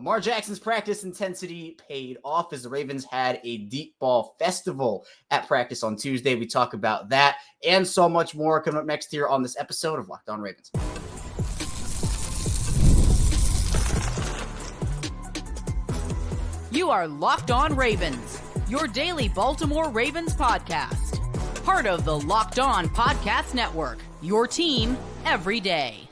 Lamar Jackson's practice intensity paid off as the Ravens had a deep ball festival at practice on Tuesday. We talk about that and so much more coming up next here on this episode of Locked On Ravens. You are Locked On Ravens, your daily Baltimore Ravens podcast. Part of the Locked On Podcast Network, your team every day.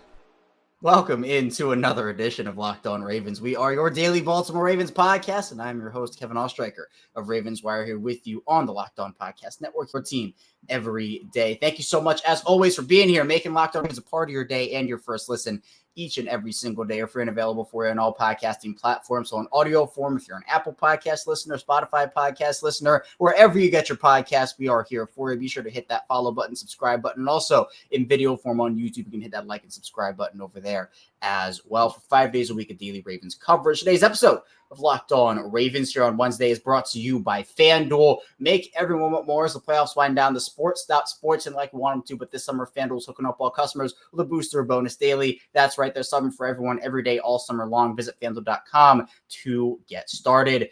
Welcome into another edition of Locked On Ravens. We are your daily Baltimore Ravens podcast, and I'm your host, Kevin Ostreicher of Ravens Wire, here with you on the Locked On Podcast Network, your team every day. Thank you so much, as always, for being here, making Locked On Ravens a part of your day and your first listen each and every single day. We're free and available for you on all podcasting platforms. So in audio form, if you're an Apple podcast listener, Spotify podcast listener, wherever you get your podcast, we are here for you. Be sure to hit that follow button, subscribe button. And also in video form on YouTube, you can hit that like and subscribe button over there as well for 5 days a week of daily Ravens coverage. Today's episode of Locked On Ravens here on Wednesday is brought to you by FanDuel. Make every moment more as the playoffs wind down. The sports stop sports and like we want them to, but this summer FanDuel is hooking up all customers with a booster bonus daily. That's right, there's something for everyone every day all summer long. Visit FanDuel.com to get started.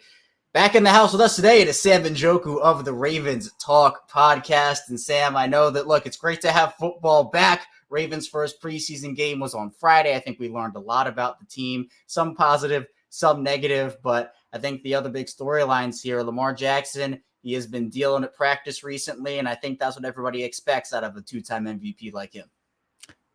Back in the house with us today, it is Sam Njoku of the Ravens Talk podcast. And Sam, I know that, look, it's great to have football back. Ravens' first preseason game was on Friday. I think we learned a lot about the team, some positive, some negative, but I think the other big storylines here, Lamar Jackson, he has been dealing at practice recently, and I think that's what everybody expects out of a two-time MVP like him.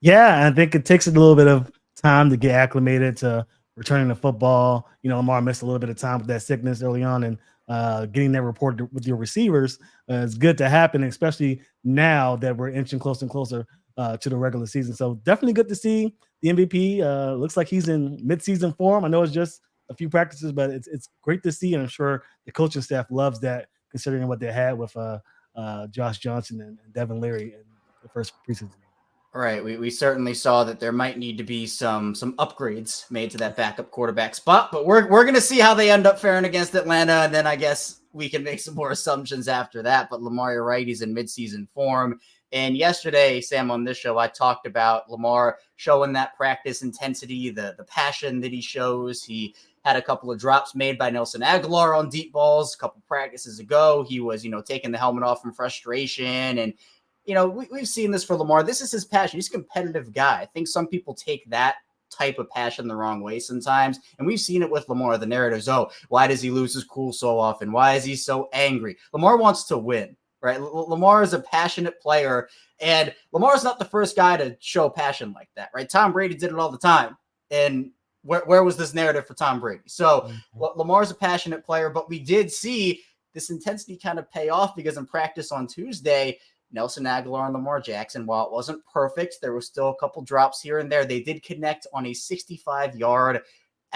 Yeah, I think it takes a little bit of time to get acclimated to returning to football. You know, Lamar missed a little bit of time with that sickness early on, and getting that report with your receivers is good to happen, especially now that we're inching closer and closer to the regular season. So definitely good to see the MVP. Looks like he's in midseason form. I know it's just a few practices, but it's great to see, and I'm sure the coaching staff loves that, considering what they had with Josh Johnson and Devin Leary in the first preseason. Right. We certainly saw that there might need to be some upgrades made to that backup quarterback spot, but we're going to see how they end up faring against Atlanta, and then I guess we can make some more assumptions after that. But Lamar, you're right, he's in midseason form. And yesterday, Sam, on this show, I talked about Lamar showing that practice intensity, the passion that he shows. He had a couple of drops made by Nelson Agholor on deep balls a couple practices ago. He was, taking the helmet off from frustration. And, we've seen this for Lamar. This is his passion. He's a competitive guy. I think some people take that type of passion the wrong way sometimes. And we've seen it with Lamar. The narratives, why does he lose his cool so often? Why is he so angry? Lamar wants to win. Right, Lamar is a passionate player, and Lamar is not the first guy to show passion like that. Right, Tom Brady did it all the time, and where was this narrative for Tom Brady? So Lamar's a passionate player, but we did see this intensity kind of pay off because in practice on Tuesday, Nelson Agholor and Lamar Jackson, while it wasn't perfect, there were still a couple drops here and there. They did connect on a 65-yard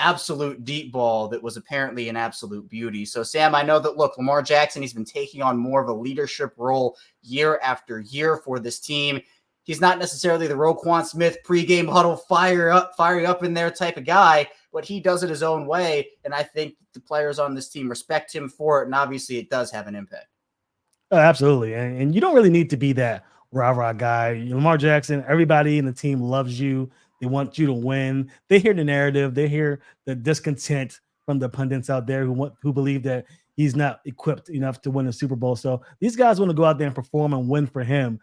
absolute deep ball that was apparently an absolute beauty. So, Sam, I know that, look, Lamar Jackson, he's been taking on more of a leadership role year after year for this team. He's not necessarily the Roquan Smith pregame huddle firing up in there type of guy, but he does it his own way, and I think the players on this team respect him for it, and obviously it does have an impact. Absolutely, and you don't really need to be that rah-rah guy. Lamar Jackson, everybody in the team loves you. They want you to win. They hear the narrative. They hear the discontent from the pundits out there who believe that he's not equipped enough to win a Super Bowl. So these guys want to go out there and perform and win for him.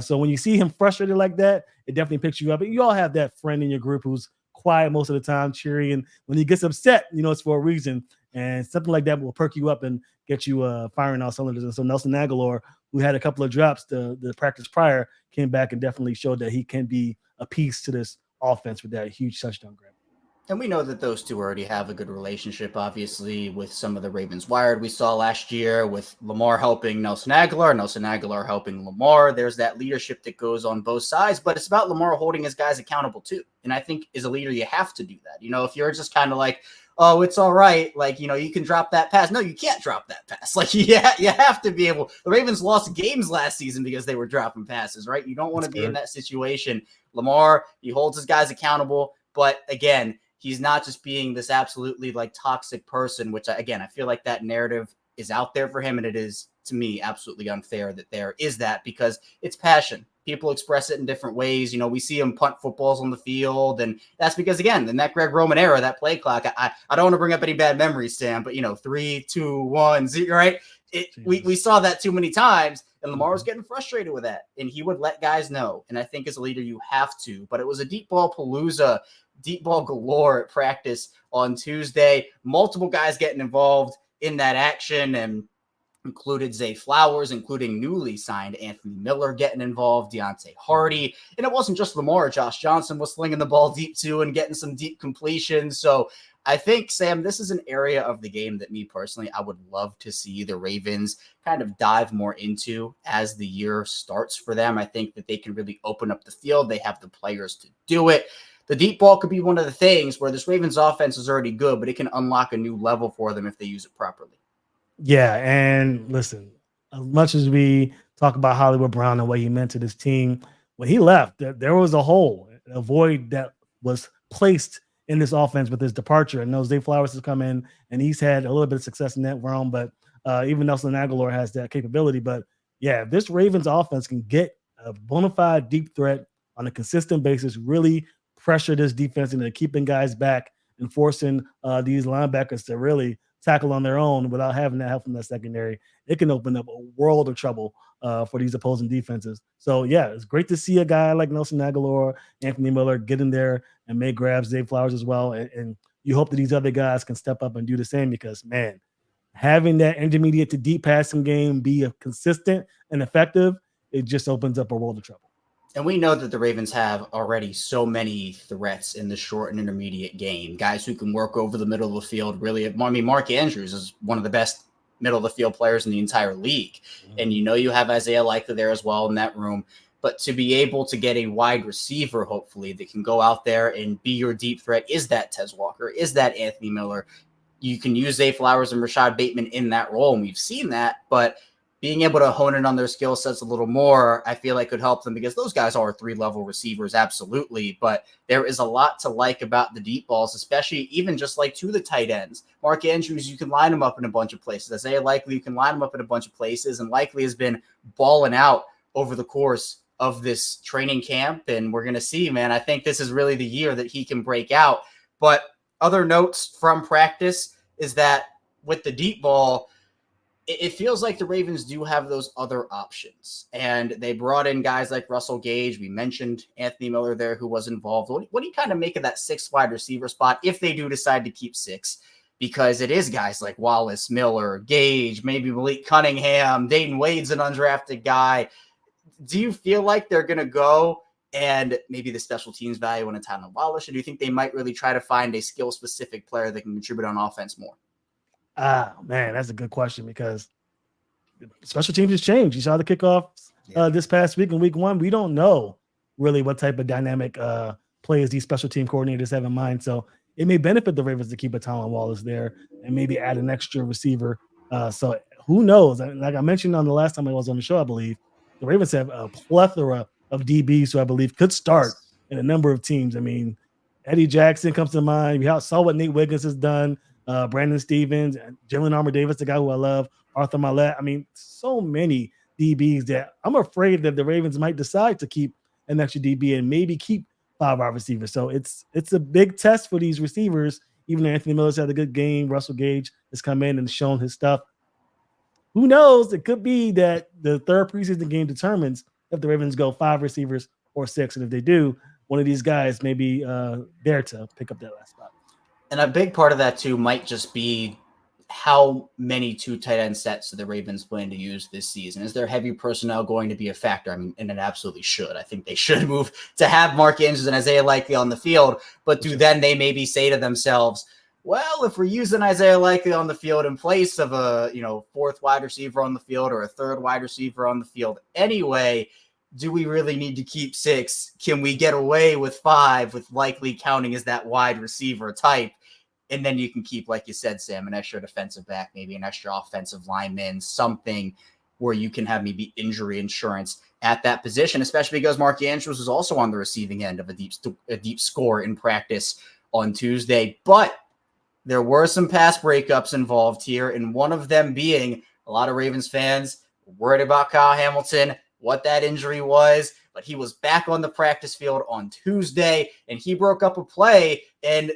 So when you see him frustrated like that, it definitely picks you up. And you all have that friend in your group who's quiet most of the time, cheery. And when he gets upset, it's for a reason. And something like that will perk you up and get you firing all cylinders. And so Nelson Agholor, who had a couple of drops the practice prior, came back and definitely showed that he can be a piece to this offense with that huge touchdown grab. And we know that those two already have a good relationship, obviously, with some of the Ravens Wired we saw last year with Lamar helping Nelson Agholor helping Lamar. There's that leadership that goes on both sides, but it's about Lamar holding his guys accountable too. And I think as a leader, you have to do that. If you're just kind of like, oh, it's all right, you can drop that pass. No, you can't drop that pass. You have to be able. The Ravens lost games last season because they were dropping passes, right? You don't want to be in that situation. Lamar, he holds his guys accountable, but again, he's not just being this absolutely toxic person, which I feel like that narrative is out there for him. And it is, to me, absolutely unfair that there is that, because it's passion. people express it in different ways. We see him punt footballs on the field, and that's because, again, in that Greg Roman era, that play clock, I don't want to bring up any bad memories, Sam, but 3, 2, 1, 0, right? We saw that too many times, and Lamar was getting frustrated with that, and he would let guys know. And I think as a leader, you have to. But it was a deep ball palooza, deep ball galore at practice on Tuesday. Multiple guys getting involved in that action, and included Zay Flowers, including newly signed Anthony Miller getting involved, Deontay Hardy. And it wasn't just Lamar. Josh Johnson was slinging the ball deep too and getting some deep completions. So I think, Sam, this is an area of the game that me personally, I would love to see the Ravens kind of dive more into as the year starts for them. I think that they can really open up the field. They have the players to do it. The deep ball could be one of the things where this Ravens offense is already good, but it can unlock a new level for them if they use it properly. Yeah, and listen, as much as we talk about Hollywood Brown and what he meant to this team, when he left, there was a hole, a void that was placed in this offense with his departure. And Zay Flowers has come in, and he's had a little bit of success in that realm, but even Nelson Aguilar has that capability. But yeah, if this Ravens offense can get a bona fide deep threat on a consistent basis, really pressure this defense into keeping guys back and forcing these linebackers to really tackle on their own without having that help from that secondary, it can open up a world of trouble for these opposing defenses. So, yeah, it's great to see a guy like Nelson Aguilar, Anthony Miller get in there and make grabs, Zay Flowers as well. And you hope that these other guys can step up and do the same because, man, having that intermediate to deep passing game be consistent and effective, it just opens up a world of trouble. And we know that the Ravens have already so many threats in the short and intermediate game, guys who can work over the middle of the field. Really, I mean, Mark Andrews is one of the best middle of the field players in the entire league. And you have Isaiah Likely there as well in that room. But to be able to get a wide receiver, hopefully, that can go out there and be your deep threat, is that Tez Walker, is that Anthony Miller. You can use Zay Flowers and Rashad Bateman in that role, and we've seen that. But being able to hone in on their skill sets a little more, I feel like could help them because those guys are 3-level receivers, absolutely. But there is a lot to like about the deep balls, especially even just like to the tight ends. Mark Andrews, you can line him up in a bunch of places. Isaiah Likely, you can line him up in a bunch of places. And Likely has been balling out over the course of this training camp. And we're going to see, man, I think this is really the year that he can break out. But other notes from practice is that with the deep ball, it feels like the Ravens do have those other options, and they brought in guys like Russell Gage. We mentioned Anthony Miller there, who was involved. What do you kind of make of that 6 wide receiver spot if they do decide to keep 6? Because it is guys like Wallace, Miller, Gage, maybe Malik Cunningham, Dayton Wade's an undrafted guy. Do you feel like they're going to go and maybe the special teams value in a Tyler Wallace, or do you think they might really try to find a skill-specific player that can contribute on offense more? Man, that's a good question because special teams has changed. You saw the kickoffs this past week in week 1. We don't know really what type of dynamic plays these special team coordinators have in mind. So it may benefit the Ravens to keep a Tylan Wallace there and maybe add an extra receiver. So who knows? Like I mentioned on the last time I was on the show, I believe the Ravens have a plethora of DBs who I believe could start in a number of teams. I mean, Eddie Jackson comes to mind. We saw what Nate Wiggins has done. Brandon Stevens, Jalen Armour-Davis, the guy who I love, Arthur Millette. I mean, so many DBs that I'm afraid that the Ravens might decide to keep an extra DB and maybe keep 5 wide receivers. So it's a big test for these receivers. Even though Anthony Miller's had a good game, Russell Gage has come in and shown his stuff. Who knows? It could be that the third preseason game determines if the Ravens go 5 receivers or 6. And if they do, one of these guys may be there to pick up that last spot. And a big part of that, too, might just be how many 2 tight end sets do the Ravens plan to use this season? Is their heavy personnel going to be a factor? I mean, and it absolutely should. I think they should move to have Mark Andrews and Isaiah Likely on the field, but then they maybe say to themselves, well, if we're using Isaiah Likely on the field in place of a 4th wide receiver on the field or a 3rd wide receiver on the field anyway, do we really need to keep 6? Can we get away with 5 with Likely counting as that wide receiver type? And then you can keep, like you said, Sam, an extra defensive back, maybe an extra offensive lineman, something where you can have maybe injury insurance at that position, especially because Mark Andrews was also on the receiving end of a deep score in practice on Tuesday. But there were some pass breakups involved here, and one of them being a lot of Ravens fans worried about Kyle Hamilton, what that injury was. but he was back on the practice field on Tuesday, and he broke up a play, and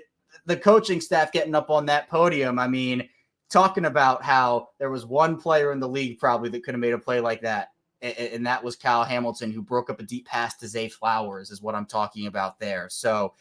the coaching staff getting up on that podium, I mean, talking about how there was one player in the league probably that could have made a play like that, and that was Kyle Hamilton, who broke up a deep pass to Zay Flowers is what I'm talking about there. So,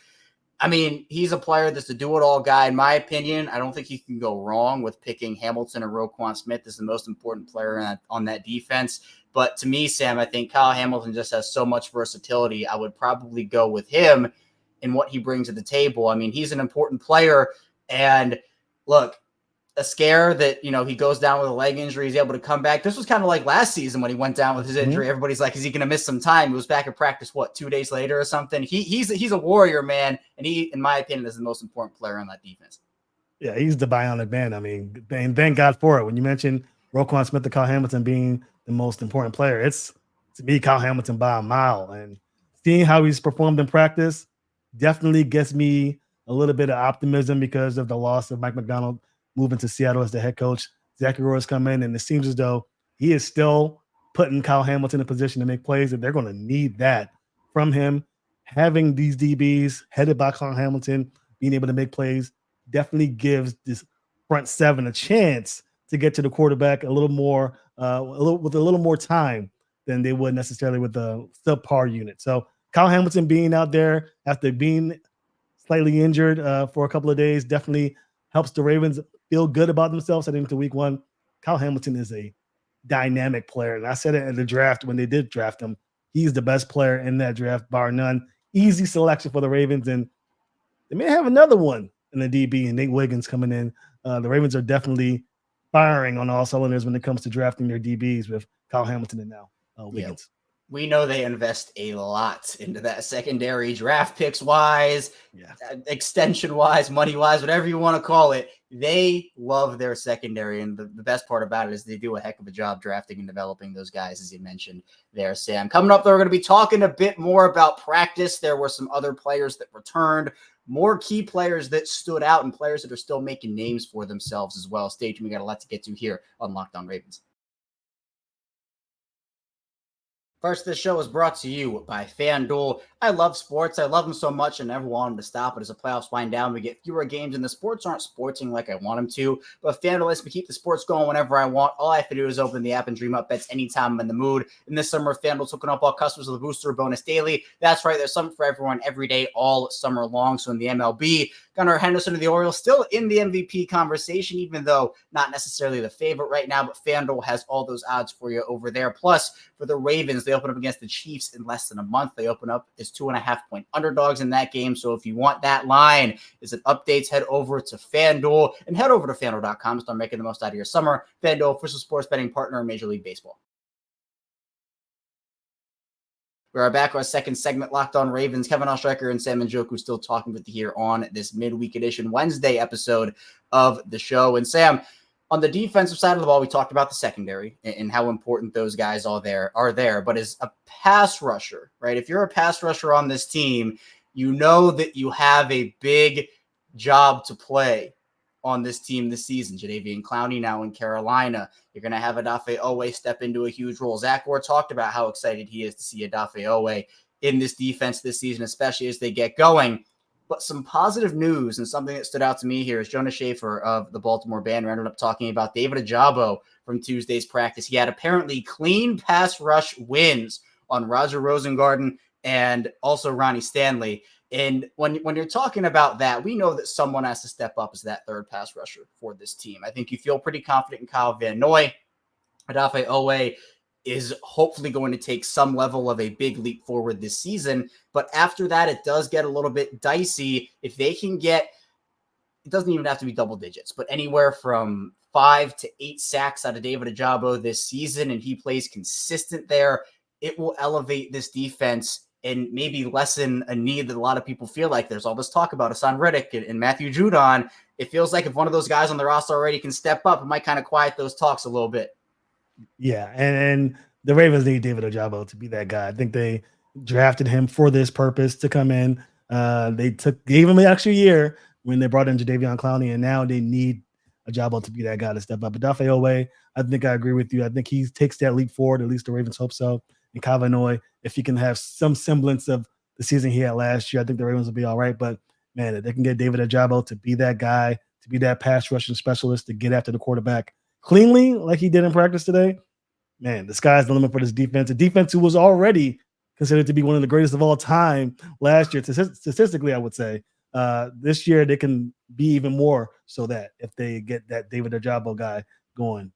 I mean, he's a player that's a do-it-all guy. In my opinion, I don't think you can go wrong with picking Hamilton or Roquan Smith as the most important player on that defense. But to me, Sam, I think Kyle Hamilton just has so much versatility. I would probably go with him and what he brings to the table. I mean, he's an important player. And look, a scare that, he goes down with a leg injury, he's able to come back. This was kind of like last season when he went down with his injury. Everybody's like, is he going to miss some time? He was back at practice, 2 days later or something? He's a warrior, man. And he, in my opinion, is the most important player on that defense. Yeah, he's the bionic man. I mean, and thank God for it. When you mentioned Roquan Smith and Kyle Hamilton being the most important player, it's, to me, Kyle Hamilton by a mile. And seeing how he's performed in practice definitely gets me a little bit of optimism because of the loss of Mike McDonald moving to Seattle as the head coach. Zach Roy's come in, and it seems as though he is still putting Kyle Hamilton in a position to make plays, and they're going to need that from him. Having these DBs headed by Kyle Hamilton, being able to make plays, definitely gives this front seven a chance to get to the quarterback a little more, with a little more time than they would necessarily with the subpar unit. So Kyle Hamilton being out there after being slightly injured for a couple of days definitely helps the Ravens feel good about themselves heading into week one. Kyle Hamilton is a dynamic player. And I said it in the draft when they did draft him. He's the best player in that draft, bar none. Easy selection for the Ravens. And they may have another one in the DB and Nate Wiggins coming in. The Ravens are definitely firing on all cylinders when it comes to drafting their DBs with Kyle Hamilton and now Wiggins. Yeah. We know they invest a lot into that secondary, draft picks wise, extension wise, money wise, whatever you want to call it. They love their secondary. And the best part about it is they do a heck of a job drafting and developing those guys, as you mentioned there, Sam. Coming up, though, we're going to be talking a bit more about practice. There were some other players that returned, more key players that stood out, and players that are still making names for themselves as well. Stay tuned. We got a lot to get to here on Locked On Ravens. First, this show is brought to you by FanDuel. I love sports. I love them so much and never want them to stop. But as the playoffs wind down, we get fewer games and the sports aren't sporting like I want them to. But FanDuel lets me keep the sports going whenever I want. All I have to do is open the app and dream up bets anytime I'm in the mood. And this summer, FanDuel's hooking up all customers with a booster bonus daily. That's right. There's something for everyone every day, all summer long. So in the MLB, Gunnar Henderson of the Orioles still in the MVP conversation, even though not necessarily the favorite right now. But FanDuel has all those odds for you over there. Plus, for the Ravens, they open up against the Chiefs in less than a month. They open up as 2.5-point underdogs in that game. So if you want that line, as it updates, head over to FanDuel and head over to FanDuel.com. Start making the most out of your summer. FanDuel, official sports betting partner of Major League Baseball. We are back. Our second segment, Locked On Ravens. Kevin Oestreicher and Sam Njoku still talking with you here on this midweek edition Wednesday episode of the show. And Sam, on the defensive side of the ball, we talked about the secondary and how important those guys are there. But as a pass rusher, right? If you're a pass rusher on this team, you know that you have a big job to play on this team this season. Jadeveon Clowney now in Carolina. You're going to have Odafe Oweh step into a huge role. Zach Orr talked about how excited he is to see Odafe Oweh in this defense this season, especially as they get going. But some positive news and something that stood out to me here is Jonas Schaefer of the Baltimore Banner ended up talking about David Ojabo from Tuesday's practice. He had apparently clean pass rush wins on Roger Rosengarten and also Ronnie Stanley. And when you're talking about that, we know that someone has to step up as that third pass rusher for this team. I think you feel pretty confident in Kyle Van Noy. Odafe Oweh is hopefully going to take some level of a big leap forward this season. But after that, it does get a little bit dicey. If they can get, it doesn't even have to be double digits, but anywhere from 5 to 8 sacks out of David Ojabo this season, and he plays consistent there, it will elevate this defense and maybe lessen a need that a lot of people feel like. There's all this talk about Hassan Reddick and Matthew Judon. It feels like if one of those guys on the roster already can step up, it might kind of quiet those talks a little bit. Yeah, and the Ravens need David Ojabo to be that guy. I think they drafted him for this purpose to come in. They gave him an extra year when they brought in Jadeveon Clowney, and now they need Ojabo to be that guy to step up. But Odafe Oweh, I think I agree with you. I think he takes that leap forward. At least the Ravens hope so. and Kavanaugh, if he can have some semblance of the season he had last year, I think the Ravens will be all right. But man, if they can get David Ojabo to be that guy, to be that pass rushing specialist, to get after the quarterback cleanly like he did in practice today, man, the sky's the limit for this defense. A defense who was already considered to be one of the greatest of all time last year, statistically, I would say. This year, they can be even more so that if they get that David Ojabo guy going.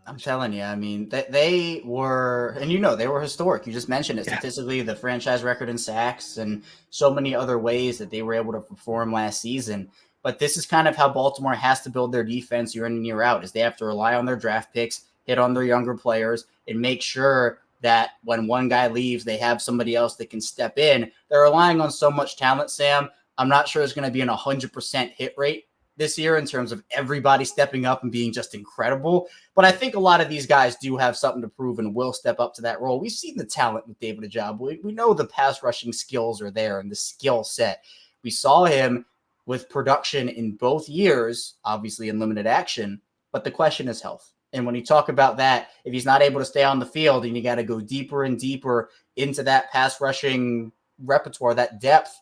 I'm telling you, I mean, they were, and they were historic. You just mentioned it. Statistically, the franchise record in sacks and so many other ways that they were able to perform last season. But this is kind of how Baltimore has to build their defense year in and year out, is they have to rely on their draft picks, hit on their younger players, and make sure that when one guy leaves, they have somebody else that can step in. They're relying on so much talent, Sam. I'm not sure it's going to be an 100% hit rate this year in terms of everybody stepping up and being just incredible. But I think a lot of these guys do have something to prove and will step up to that role. We've seen the talent with David Ojabo. We know the pass rushing skills are there and the skill set. We saw him with production in both years, obviously in limited action, but the question is health. And when you talk about that, if he's not able to stay on the field and you got to go deeper and deeper into that pass rushing repertoire, that depth,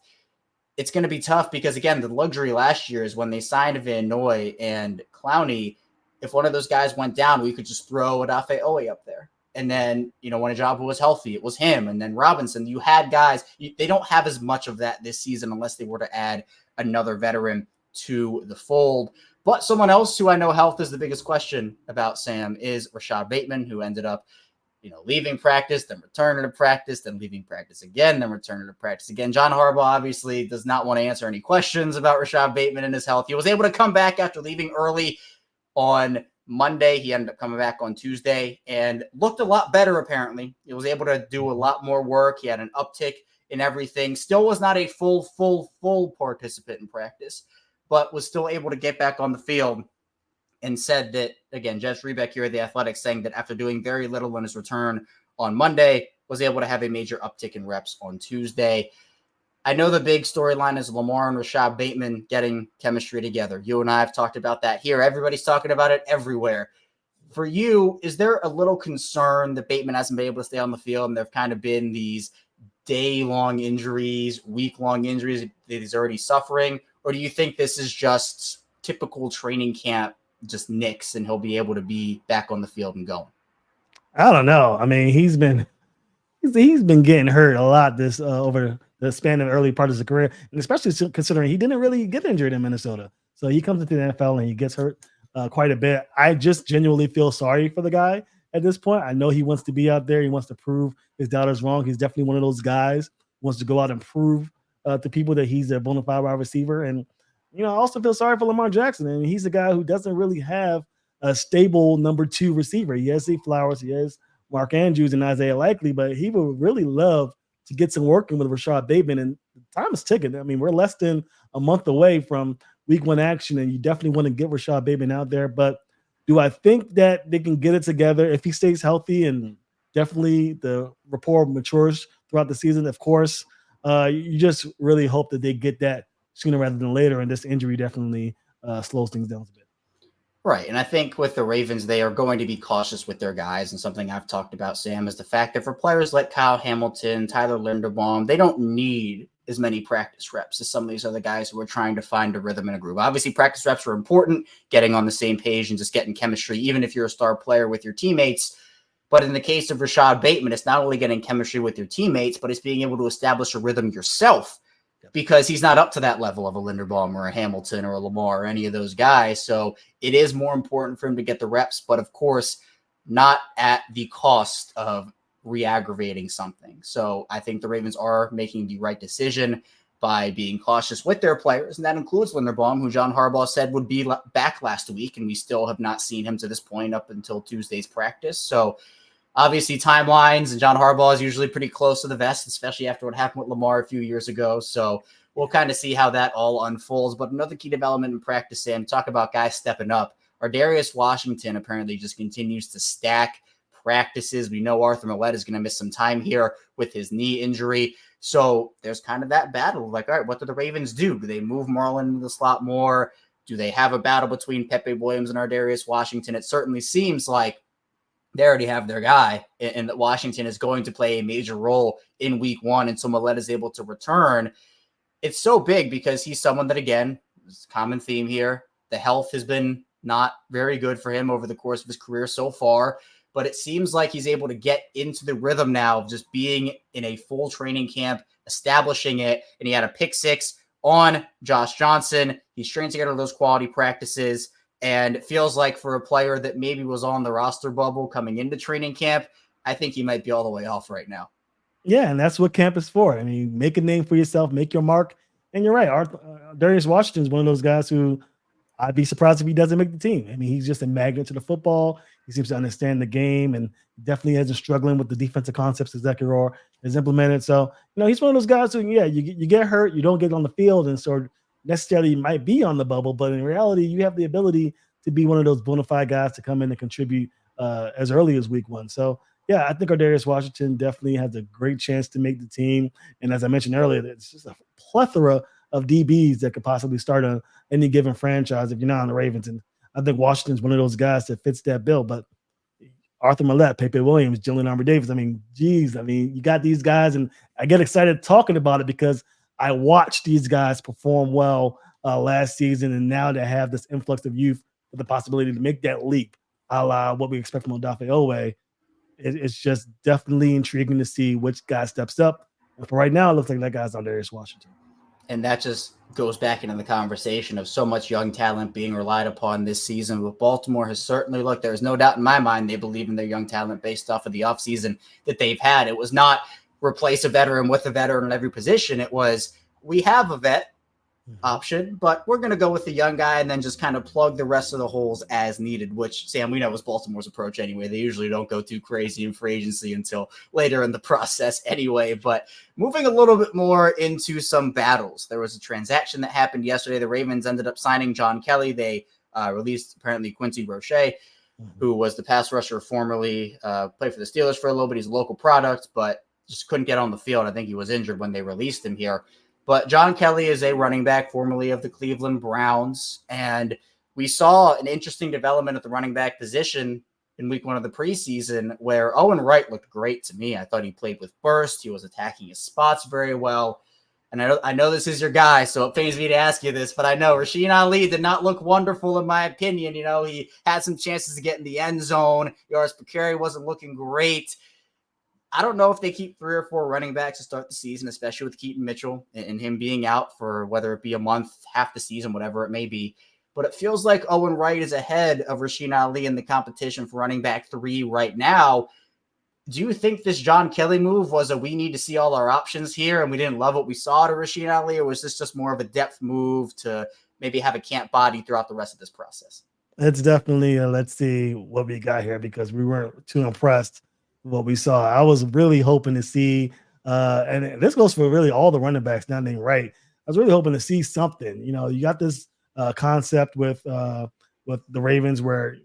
it's going to be tough because, again, the luxury last year is when they signed Van Noy and Clowney, if one of those guys went down, we could just throw Odafe Owe up there. And then, when Ojabo was healthy, it was him. And then Robinson, you had guys. They don't have as much of that this season unless they were to add another veteran to the fold. But someone else who I know health is the biggest question about, Sam, is Rashad Bateman, who ended up leaving practice, then returning to practice, then leaving practice again, then returning to practice again. John Harbaugh obviously does not want to answer any questions about Rashad Bateman and his health. He was able to come back after leaving early on Monday. He ended up coming back on Tuesday and looked a lot better, apparently. He was able to do a lot more work. He had an uptick in everything. Still was not a full participant in practice, but was still able to get back on the field. And said that, again, Jeff Rebeck here at The Athletic saying that after doing very little on his return on Monday, was able to have a major uptick in reps on Tuesday. I know the big storyline is Lamar and Rashad Bateman getting chemistry together. You and I have talked about that here. Everybody's talking about it everywhere. For you, is there a little concern that Bateman hasn't been able to stay on the field and there have kind of been these day-long injuries, week-long injuries that he's already suffering? Or do you think this is just typical training camp, just nicks, and he'll be able to be back on the field and going? I don't know. I mean, he's been getting hurt a lot this over the span of the early part of his career, and especially considering he didn't really get injured in Minnesota. So he comes into the NFL and he gets hurt quite a bit. I just genuinely feel sorry for the guy at this point. I know he wants to be out there. He wants to prove his doubters wrong. He's definitely one of those guys who wants to go out and prove to people that he's a bona fide wide receiver. And I also feel sorry for Lamar Jackson. I mean, he's a guy who doesn't really have a stable number 2 receiver. He has Zay Flowers, he has Mark Andrews and Isaiah Likely, but he would really love to get some working with Rashad Bateman. And time is ticking. I mean, we're less than a month away from week 1 action, and you definitely want to get Rashad Bateman out there. But do I think that they can get it together if he stays healthy and definitely the rapport matures throughout the season? Of course, you just really hope that they get that sooner rather than later, and this injury definitely slows things down a bit. Right, and I think with the Ravens, they are going to be cautious with their guys, and something I've talked about, Sam, is the fact that for players like Kyle Hamilton, Tyler Linderbaum, they don't need as many practice reps as some of these other guys who are trying to find a rhythm and a groove. Obviously, practice reps are important, getting on the same page and just getting chemistry, even if you're a star player with your teammates. But in the case of Rashad Bateman, it's not only getting chemistry with your teammates, but it's being able to establish a rhythm yourself, because he's not up to that level of a Linderbaum or a Hamilton or a Lamar or any of those guys. So it is more important for him to get the reps, but of course, not at the cost of re-aggravating something. So I think the Ravens are making the right decision by being cautious with their players, and that includes Linderbaum, who John Harbaugh said would be back last week, and we still have not seen him to this point up until Tuesday's practice. So obviously, timelines, and John Harbaugh is usually pretty close to the vest, especially after what happened with Lamar a few years ago. So we'll kind of see how that all unfolds. But another key development in practice, Sam, talk about guys stepping up. Darius Washington apparently just continues to stack practices. We know Arthur Millette is going to miss some time here with his knee injury. So there's kind of that battle. Like, all right, what do the Ravens do? Do they move Marlon into the slot more? Do they have a battle between Pepe Williams and Darius Washington? It certainly seems like they already have their guy, and that Washington is going to play a major role in week 1. And so Millett is able to return. It's so big because he's someone that, again, is a common theme here. The health has been not very good for him over the course of his career so far, but it seems like he's able to get into the rhythm now of just being in a full training camp, establishing it. And he had a pick 6 on Josh Johnson. He's stringing together those quality practices. And it feels like for a player that maybe was on the roster bubble coming into training camp, I think he might be all the way off right now. Yeah, and that's what camp is for. I mean, make a name for yourself, make your mark. And you're right. Darius Washington is one of those guys who I'd be surprised if he doesn't make the team. I mean, he's just a magnet to the football. He seems to understand the game and definitely hasn't struggling with the defensive concepts that Zach Orr has implemented. So, he's one of those guys who, you get hurt, you don't get on the field, and so necessarily might be on the bubble, but in reality, you have the ability to be one of those bona fide guys to come in and contribute as early as week 1. So, yeah, I think Darius Washington definitely has a great chance to make the team. And as I mentioned earlier, it's just a plethora of DBs that could possibly start on any given franchise if you're not on the Ravens. And I think Washington's one of those guys that fits that bill. But Arthur Millett, Pepe Williams, Jalen Armour Davis, you got these guys, and I get excited talking about it because I watched these guys perform well last season, and now they have this influx of youth with the possibility to make that leap, a la what we expect from Odafe Oweh. It's just definitely intriguing to see which guy steps up. And for right now, it looks like that guy's on Darius Washington. And that just goes back into the conversation of so much young talent being relied upon this season. But Baltimore has certainly looked, there's no doubt in my mind they believe in their young talent based off of the offseason that they've had. It was not replace a veteran with a veteran in every position. It was, we have a vet option, but we're going to go with the young guy and then just kind of plug the rest of the holes as needed, which, Sam, we know was Baltimore's approach anyway. They usually don't go too crazy in free agency until later in the process anyway. But moving a little bit more into some battles, there was a transaction that happened yesterday. The Ravens ended up signing John Kelly. They released apparently Quincy Roche, who was the pass rusher formerly played for the Steelers for a little bit. He's a local product, but just couldn't get on the field. I think he was injured when they released him here. But John Kelly is a running back formerly of the Cleveland Browns. And we saw an interesting development at the running back position in week 1 of the preseason where Owen Wright looked great to me. I thought he played with burst. He was attacking his spots very well. And I know this is your guy, so it pains me to ask you this, but I know Rasheen Ali did not look wonderful in my opinion. He had some chances to get in the end zone. Yards per carry wasn't looking great. I don't know if they keep 3 or 4 running backs to start the season, especially with Keaton Mitchell and him being out for whether it be a month, half the season, whatever it may be. But it feels like Owen Wright is ahead of Rasheen Ali in the competition for running back 3 right now. Do you think this John Kelly move was we need to see all our options here and we didn't love what we saw to Rasheen Ali, or was this just more of a depth move to maybe have a camp body throughout the rest of this process? It's definitely let's see what we got here because we weren't too impressed what we saw. I was really hoping to see, and this goes for really all the running backs, not named Wright. I was really hoping to see something. You got this concept with the Ravens where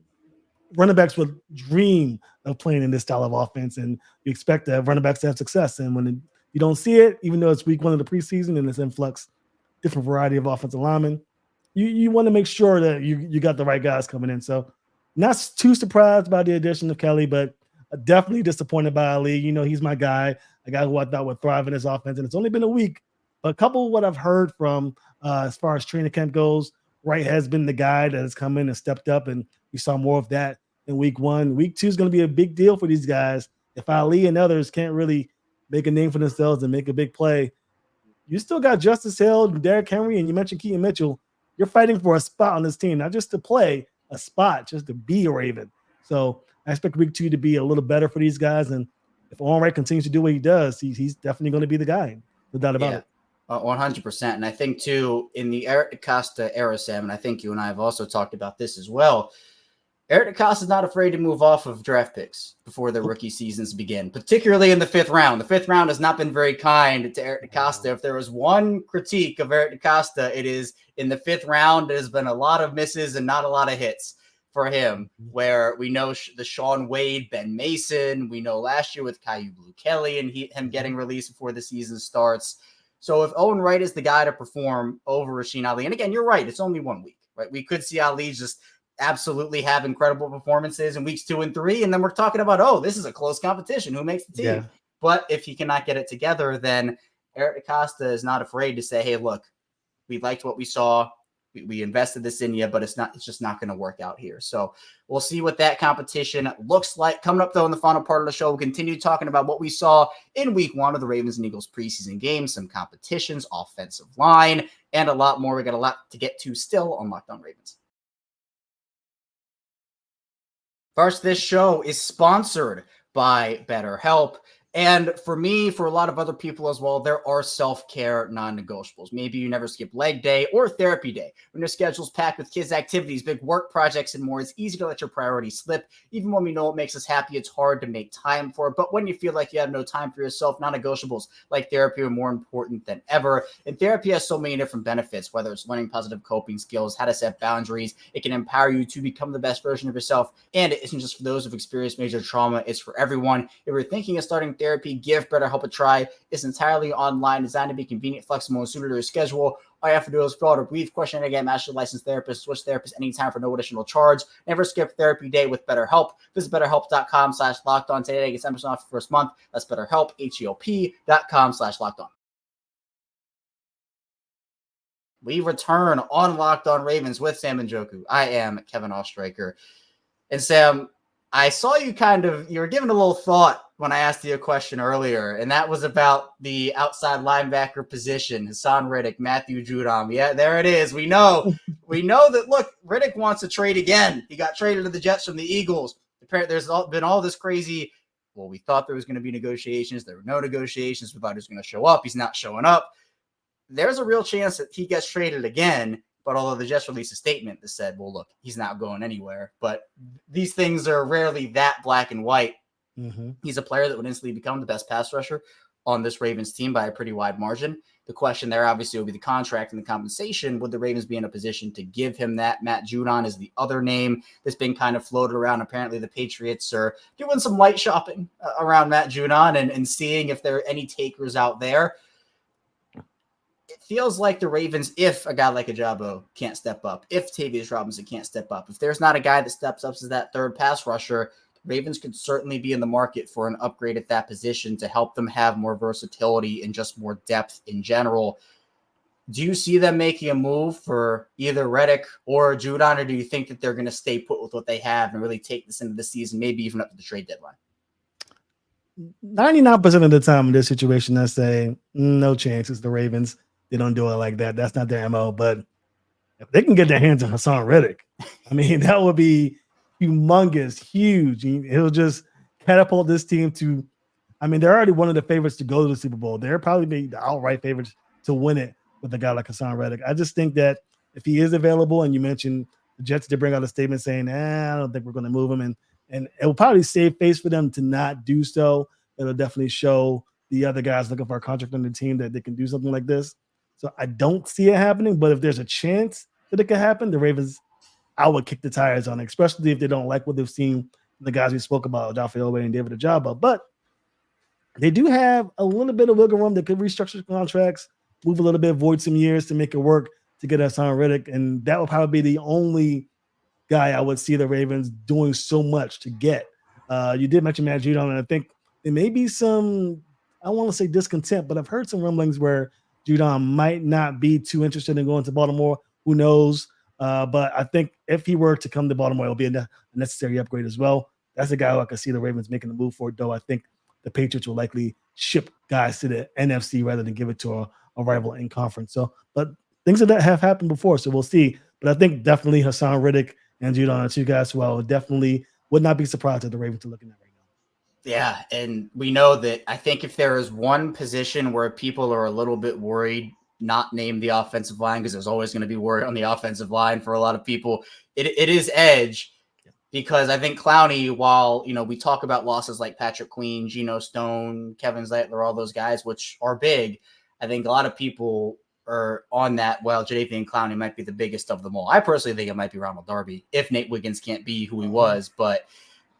running backs would dream of playing in this style of offense, and you expect the running backs to have success. And when you don't see it, even though it's week 1 of the preseason and it's influx, different variety of offensive linemen, you want to make sure that you got the right guys coming in. So not too surprised by the addition of Kelly, but definitely disappointed by Ali. He's my guy, a guy who I thought would thrive in his offense. And it's only been a week, but a couple of what I've heard from as far as training camp goes, Wright has been the guy that has come in and stepped up, and we saw more of that in week 1. Week 2 is going to be a big deal for these guys. If Ali and others can't really make a name for themselves and make a big play, you still got Justice Hill, Derrick Henry, and you mentioned Keaton Mitchell. You're fighting for a spot on this team, not just to play a spot, just to be a Raven. So I expect week 2 to be a little better for these guys. And if Owen Wright continues to do what he does, he's definitely going to be the guy. No doubt about it. 100%. And I think, too, in the Eric DeCosta era, Sam, and I think you and I have also talked about this as well, Eric DeCosta is not afraid to move off of draft picks before their rookie seasons begin, particularly in the 5th round. The 5th round has not been very kind to Eric DeCosta. If there was one critique of Eric DeCosta, it is in the 5th round, there's been a lot of misses and not a lot of hits for him, where we know the Sean Wade, Ben Mason, we know last year with Caillou Blue Kelly and him getting released before the season starts. So if Owen Wright is the guy to perform over Rasheen Ali, and again, you're right, it's only 1 week, right? We could see Ali just absolutely have incredible performances in weeks 2 and 3. And then we're talking about, oh, this is a close competition. Who makes the team? Yeah. But if he cannot get it together, then Eric Acosta is not afraid to say, hey, look, we liked what we saw. We invested this in you, but it's just not going to work out here. So we'll see what that competition looks like. Coming up, though, in the final part of the show, we'll continue talking about what we saw in week 1 of the Ravens and Eagles preseason game, some competitions, offensive line, and a lot more. We got a lot to get to still on Locked On Ravens. First, this show is sponsored by BetterHelp. And for me, for a lot of other people as well, there are self-care non-negotiables. Maybe you never skip leg day or therapy day. When your schedule's packed with kids' activities, big work projects, and more, it's easy to let your priorities slip. Even when we know it makes us happy, it's hard to make time for it. But when you feel like you have no time for yourself, non-negotiables like therapy are more important than ever. And therapy has so many different benefits, whether it's learning positive coping skills, how to set boundaries. It can empower you to become the best version of yourself. And it isn't just for those who've experienced major trauma. It's for everyone. If you're thinking of starting therapy, give BetterHelp a try. It's entirely online, designed to be convenient, flexible, and suited to your schedule. All you have to do is fill out a brief questionnaire to get matched to a licensed therapist. Switch therapists anytime for no additional charge. Never skip therapy day with BetterHelp. Visit BetterHelp.com/lockedon today to get 10% off the first month. That's BetterHelp, HELP.com/lockedon. We return on Locked On Ravens with Sam Njoku. I am Kevin Oestreicher. And Sam, I saw you were giving a little thought when I asked you a question earlier, and that was about the outside linebacker position, Hassan Reddick, Matthew Judon. Yeah, there it is. We know that, look, Reddick wants to trade again. He got traded to the Jets from the Eagles. There's been all this crazy, well, we thought there was going to be negotiations. There were no negotiations. We thought he was going to show up. He's not showing up. There's a real chance that he gets traded again. But although the Jets released a statement that said, well, look, he's not going anywhere. But these things are rarely that black and white. Mm-hmm. He's a player that would instantly become the best pass rusher on this Ravens team by a pretty wide margin. The question there obviously will be the contract and the compensation. Would the Ravens be in a position to give him that? Matt Judon is the other name that's been kind of floated around. Apparently the Patriots are doing some light shopping around Matt Judon and seeing if there are any takers out there. It feels like the Ravens, if a guy like Ajabo can't step up, if Tavius Robinson can't step up, if there's not a guy that steps up as that third pass rusher, the Ravens could certainly be in the market for an upgrade at that position to help them have more versatility and just more depth in general. Do you see them making a move for either Reddick or Judon, or do you think that they're going to stay put with what they have and really take this into the season, maybe even up to the trade deadline? 99% of the time in this situation, I say no chance. It's the Ravens. They don't do it like that. That's not their MO. But if they can get their hands on Hassan Reddick, I mean, that would be humongous, huge. He'll just catapult this team to, I mean, they're already one of the favorites to go to the Super Bowl. They're probably be the outright favorites to win it with a guy like Hassan Reddick. I just think that if he is available, and you mentioned the Jets did bring out a statement saying, I don't think we're going to move him. And it will probably save face for them to not do so. It'll definitely show the other guys looking for a contract on the team that they can do something like this. So I don't see it happening, but if there's a chance that it could happen, the Ravens, I would kick the tires on it, especially if they don't like what they've seen the guys we spoke about, Odafe Oweh and David Ajabo. But they do have a little bit of wiggle room. They could restructure contracts, move a little bit, void some years to make it work to get Hassan Reddick. And that would probably be the only guy I would see the Ravens doing so much to get. You did mention Matt Judon, and I think there may be some, I don't want to say discontent, but I've heard some rumblings where Judon might not be too interested in going to Baltimore. Who knows? But I think if he were to come to Baltimore, it'll be a necessary upgrade as well. That's a guy who I could see the Ravens making a move for, though I think the Patriots will likely ship guys to the NFC rather than give it to a rival in conference. So, but things of that have happened before, so we'll see. But I think definitely Hassan Reddick and Judon are two guys who I definitely would not be surprised if the Ravens are looking at right now. Yeah, and we know that I think if there is one position where people are a little bit worried, not name the offensive line, because there's always going to be worry on the offensive line for a lot of people, it is edge. Because I think Clowney, while, we talk about losses like Patrick Queen, Geno Stone, Kevin Zeitler, all those guys, which are big, I think a lot of people are on that, well, Jadeveon Clowney might be the biggest of them all. I personally think it might be Ronald Darby if Nate Wiggins can't be who he was. But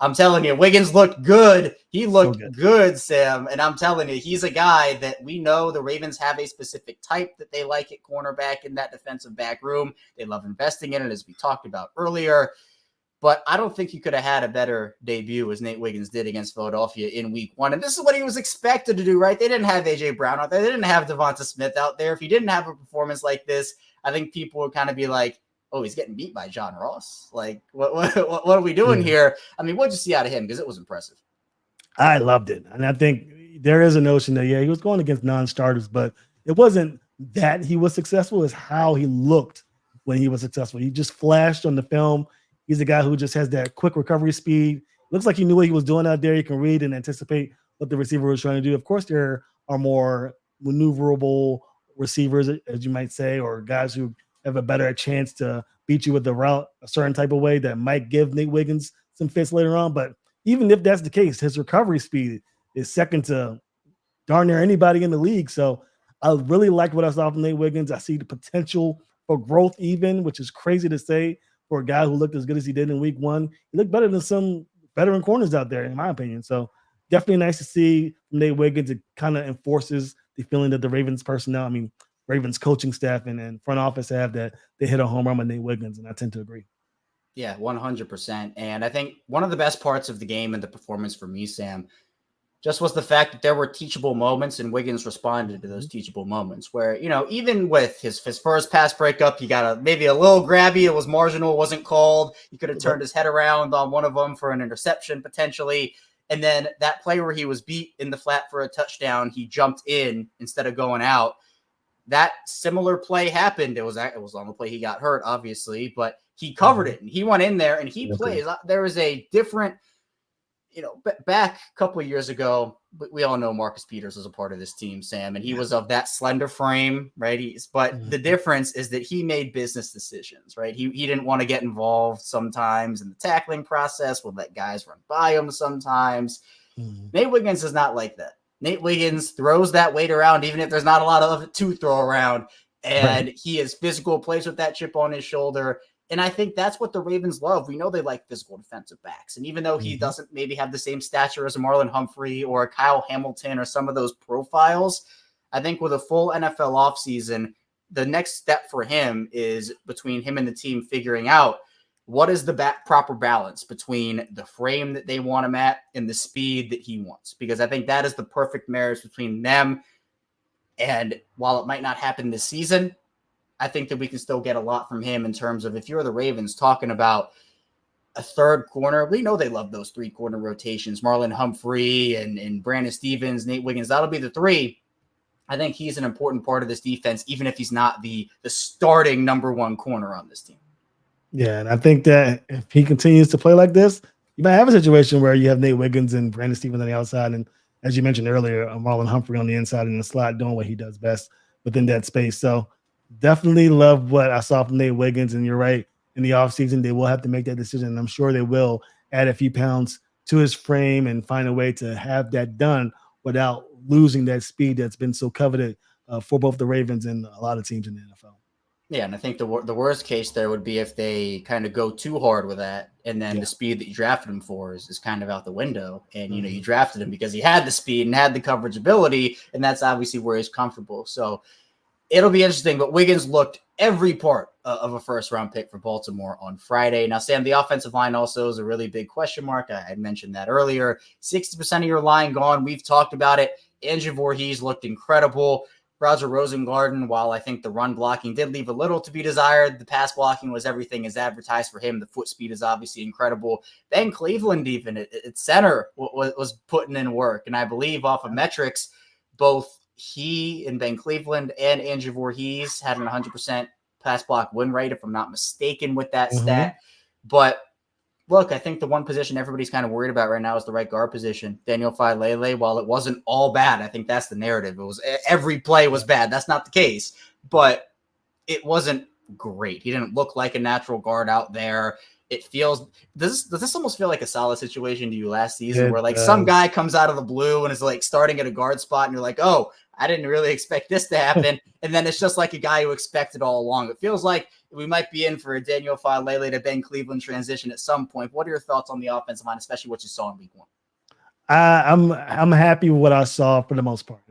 I'm telling you, Wiggins looked good. He looked good. good, Sam. And I'm telling you, he's a guy that we know the Ravens have a specific type that they like at cornerback in that defensive back room. They love investing in it, as we talked about earlier. But I don't think he could have had a better debut as Nate Wiggins did against Philadelphia in week 1. And this is what he was expected to do, right? They didn't have A.J. Brown out there. They didn't have Devonta Smith out there. If he didn't have a performance like this, I think people would kind of be like, oh, he's getting beat by John Ross. Like, what are we doing here? I mean, what'd you see out of him? Because it was impressive. I loved it. And I think there is a notion that, he was going against non-starters, but it wasn't that he was successful. It's how he looked when he was successful. He just flashed on the film. He's a guy who just has that quick recovery speed. Looks like he knew what he was doing out there. He can read and anticipate what the receiver was trying to do. Of course, there are more maneuverable receivers, as you might say, or guys who have a better chance to beat you with the route a certain type of way that might give Nate Wiggins some fits later on. But even if that's the case, his recovery speed is second to darn near anybody in the league. So I really like what I saw from Nate Wiggins. I see the potential for growth even, which is crazy to say for a guy who looked as good as he did in week 1. He looked better than some veteran corners out there, in my opinion. So definitely nice to see from Nate Wiggins. It kind of enforces the feeling that the Ravens personnel, Ravens coaching staff and front office have, that they hit a home run with Nate Wiggins, and I tend to agree. Yeah, 100%. And I think one of the best parts of the game and the performance for me, Sam, just was the fact that there were teachable moments, and Wiggins responded to those teachable moments where, even with his first pass breakup, he got maybe a little grabby. It was marginal, wasn't called. He could have turned his head around on one of them for an interception potentially. And then that play where he was beat in the flat for a touchdown, he jumped in instead of going out. That similar play happened. It was on the play he got hurt, obviously, but he covered it and he went in there and he plays. There was a different, back a couple of years ago, we all know Marcus Peters was a part of this team, Sam, and he was of that slender frame, right? The difference is that he made business decisions, right? He didn't want to get involved sometimes in the tackling process. Would let guys run by him sometimes. Nate Wiggins is not like that. Nate Wiggins throws that weight around, even if there's not a lot of it to throw around. And he is physical, plays with that chip on his shoulder. And I think that's what the Ravens love. We know they like physical defensive backs. And even though he doesn't maybe have the same stature as a Marlon Humphrey or a Kyle Hamilton or some of those profiles, I think with a full NFL offseason, the next step for him is between him and the team figuring out what is the proper balance between the frame that they want him at and the speed that he wants. Because I think that is the perfect marriage between them. And while it might not happen this season, I think that we can still get a lot from him in terms of, if you're the Ravens talking about a third corner, we know they love those 3-corner rotations, Marlon Humphrey and Brandon Stevens, Nate Wiggins, that'll be the 3. I think he's an important part of this defense, even if he's not the starting number 1 corner on this team. Yeah, and I think that if he continues to play like this, you might have a situation where you have Nate Wiggins and Brandon Stevens on the outside, and as you mentioned earlier, Marlon Humphrey on the inside in the slot doing what he does best within that space. So definitely love what I saw from Nate Wiggins, and you're right, in the offseason, they will have to make that decision, and I'm sure they will add a few pounds to his frame and find a way to have that done without losing that speed that's been so coveted for both the Ravens and a lot of teams in the NFL. Yeah, and I think the worst case there would be if they kind of go too hard with that, and then the speed that you drafted him for is kind of out the window. And, you drafted him because he had the speed and had the coverage ability, and that's obviously where he's comfortable. So it'll be interesting, but Wiggins looked every part of a first-round pick for Baltimore on Friday. Now, Sam, the offensive line also is a really big question mark. I had mentioned that earlier. 60% of your line gone. We've talked about it. Andrew Voorhees looked incredible. Roger Rosengarten, while I think the run blocking did leave a little to be desired, the pass blocking was everything as advertised for him. The foot speed is obviously incredible. Ben Cleveland, even at center, was putting in work. And I believe off of metrics, both he and Ben Cleveland and Andrew Voorhees had an 100% pass block win rate, if I'm not mistaken, with that stat. But look, I think the one position everybody's kind of worried about right now is the right guard position. Daniel Failele, while it wasn't all bad, I think that's the narrative. It was every play was bad. That's not the case, but it wasn't great. He didn't look like a natural guard out there. It feels does this almost feel like a Salah situation to you last season, where like some guy comes out of the blue and is like starting at a guard spot, and you're like, oh, I didn't really expect this to happen, and then it's just like a guy who expected all along. It feels like we might be in for a Daniel Falele to Ben Cleveland transition at some point. What are your thoughts on the offensive line, especially what you saw in week 1? I'm happy with what I saw for the most part.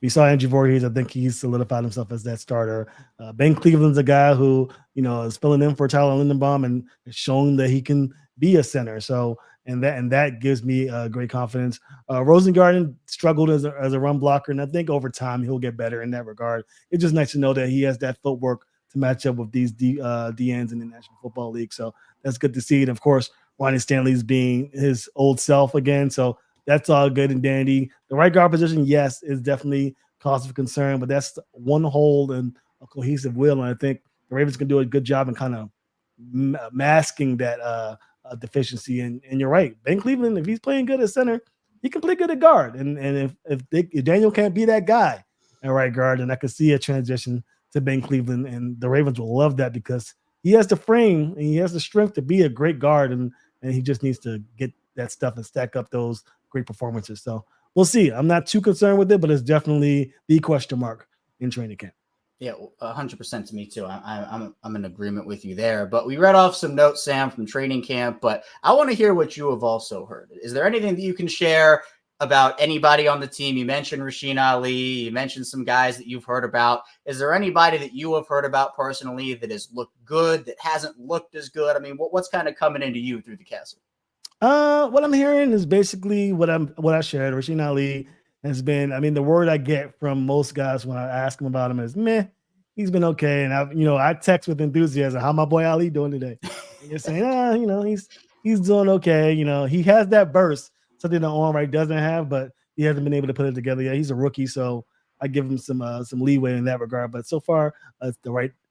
We saw Andrew Voorhees. I think he's solidified himself as that starter. Ben Cleveland's a guy who, is filling in for Tyler Lindenbaum and has shown that he can be a center. So, and that gives me great confidence. Rosengarten struggled as a run blocker, and I think over time he'll get better in that regard. It's just nice to know that he has that footwork to match up with these DNs in the National Football League. So that's good to see. And of course, Ronnie Stanley's being his old self again. So that's all good and dandy. The right guard position, yes, is definitely cause of concern, but that's one hole and a cohesive will. And I think the Ravens can do a good job in kind of masking that deficiency. And you're right. Ben Cleveland, if he's playing good at center, he can play good at guard. And if Daniel can't be that guy at right guard, then I could see a transition to Ben Cleveland. And the Ravens will love that because he has the frame and he has the strength to be a great guard. And he just needs to get that stuff and stack up those great performances. So we'll see. I'm not too concerned with it, but it's definitely the question mark in training camp. Yeah, 100% to me too. I'm in agreement with you there. But we read off some notes, Sam, from training camp. But I want to hear what you have also heard. Is there anything that you can share about anybody on the team? You mentioned Rasheen Ali. You mentioned some guys that you've heard about. Is there anybody that you have heard about personally that has looked good, that hasn't looked as good? I mean, what's kind of coming into you through the castle? What I'm hearing is basically what I shared. Rasheen Ali has been, the word I get from most guys when I ask them about him is, meh, he's been okay. And I text with enthusiasm, how my boy Ali doing today? And you're saying, he's doing okay. He has that burst, something that Onright doesn't have, but he hasn't been able to put it together yet. He's a rookie, so I give him some leeway in that regard. But so far, it's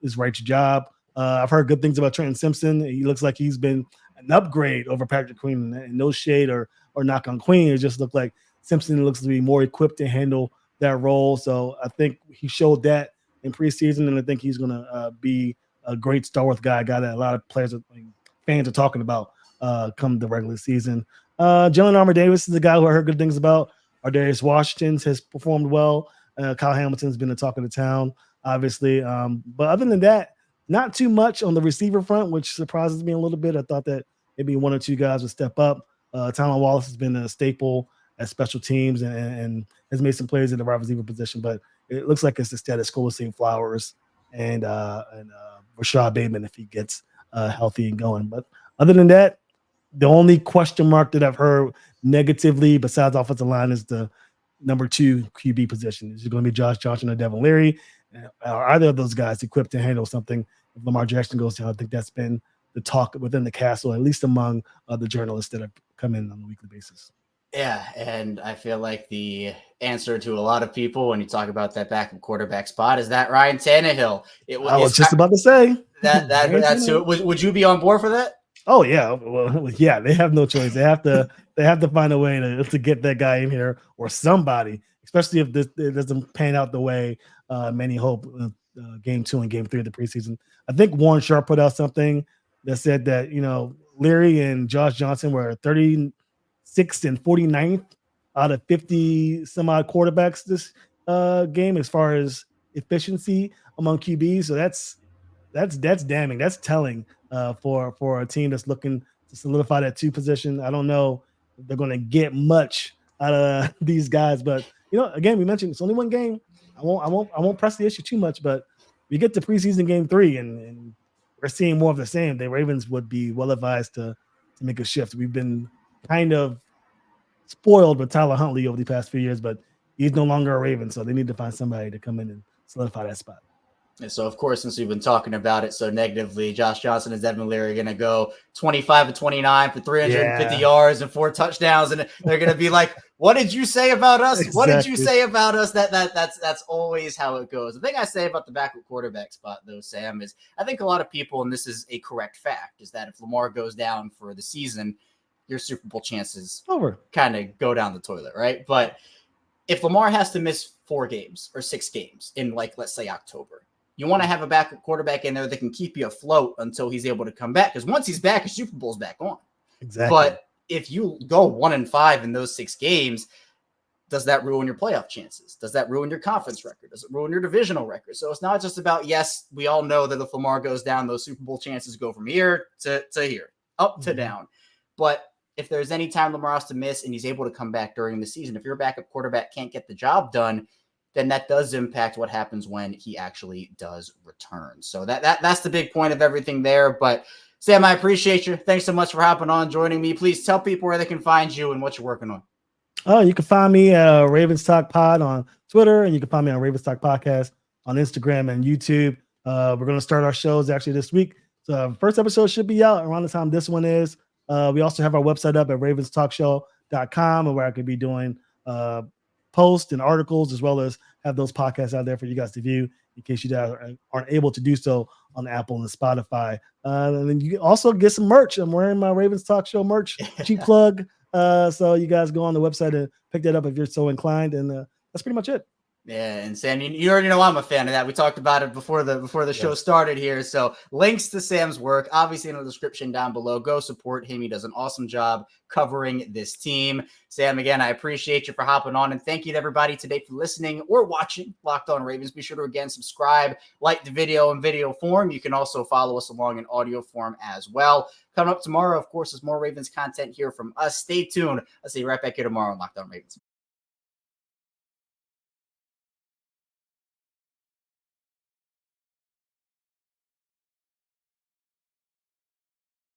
his right job. I've heard good things about Trenton Simpson. He looks like he's been an upgrade over Patrick Queen, and no shade or knock on Queen. It just looked like Simpson looks to be more equipped to handle that role. So I think he showed that in preseason, and I think he's going to be a great star-worth guy that a lot of fans are talking about come the regular season. Jalen Armour-Davis is a guy who I heard good things about. Ardarius Washington has performed well. Kyle Hamilton's been the talk of the town, obviously. But other than that, not too much on the receiver front, which surprises me a little bit. I thought that maybe one or two guys would step up. Tylan Wallace has been a staple at special teams and has made some plays in the wide receiver position, but it looks like it's the status quo of St. Flowers and Rashad Bateman if he gets healthy and going. But other than that, the only question mark that I've heard negatively besides offensive line is the number 2 QB position. Is it going to be Josh Johnson or Devin Leary? Are either of those guys equipped to handle something if Lamar Jackson goes down? I think that's been the talk within the castle, at least among the journalists that have come in on a weekly basis. Yeah, and I feel like the answer to a lot of people when you talk about that backup quarterback spot is that Ryan Tannehill. I was just about to say that's who. Would you be on board for that? Oh yeah, well yeah, they have no choice. They have to find a way to get that guy in here or somebody, especially if it doesn't pan out the way many hope. Game 2 and game 3 of the preseason. I think Warren Sharp put out something that said that Leary and Josh Johnson were 36th and 49th out of 50 some odd quarterbacks this game as far as efficiency among QBs. So that's damning. That's telling for a team that's looking to solidify that 2 position. I don't know if they're going to get much out of these guys, but again, we mentioned it's only one game. I won't press the issue too much, but we get to preseason game 3 and we're seeing more of the same. The Ravens would be well advised to make a shift. We've been kind of spoiled with Tyler Huntley over the past few years, but he's no longer a Raven, so they need to find somebody to come in and solidify that spot. And so, of course, since we've been talking about it so negatively, Josh Johnson and Devin Leary are going to go 25 of 29 for 350 yards and 4 touchdowns, and they're going to be like, "What did you say about us? Exactly. What did you say about us?" That's always how it goes. The thing I say about the backup quarterback spot, though, Sam, is I think a lot of people, and this is a correct fact, is that if Lamar goes down for the season, your Super Bowl chances kind of go down the toilet, right? But if Lamar has to miss 4 games or 6 games in, let's say October, You want to have a backup quarterback in there that can keep you afloat until he's able to come back. Because once he's back, his Super Bowl's back on. Exactly. But if you go 1-5 in those 6 games, does that ruin your playoff chances? Does that ruin your conference record? Does it ruin your divisional record? So it's not just about, yes, we all know that if Lamar goes down, those Super Bowl chances go from here to here, up to down. But if there's any time Lamar has to miss and he's able to come back during the season, if your backup quarterback can't get the job done, then that does impact what happens when he actually does return. So that's the big point of everything there. But Sam, I appreciate you. Thanks so much for hopping on, joining me. Please tell people where they can find you and what you're working on. Oh, you can find me Ravens Talk Pod on Twitter, and you can find me on Ravens Talk Podcast on Instagram and YouTube. We're going to start our shows actually this week. So first episode should be out around the time this one is. We also have our website up at ravenstalkshow.com, where I could be doing posts and articles, as well as have those podcasts out there for you guys to view in case you guys aren't able to do so on Apple and Spotify. And then you can also get some merch. I'm wearing my Ravens Talk Show merch, cheap plug. So you guys go on the website and pick that up if you're so inclined. And that's pretty much it. Yeah, and Sam, you already know I'm a fan of that. We talked about it before the show started here. So links to Sam's work, obviously in the description down below. Go support him. He does an awesome job covering this team. Sam, again, I appreciate you for hopping on, and thank you to everybody today for listening or watching Locked On Ravens. Be sure to, again, subscribe, like the video in video form. You can also follow us along in audio form as well. Coming up tomorrow, of course, is more Ravens content here from us. Stay tuned. I'll see you right back here tomorrow on Locked On Ravens.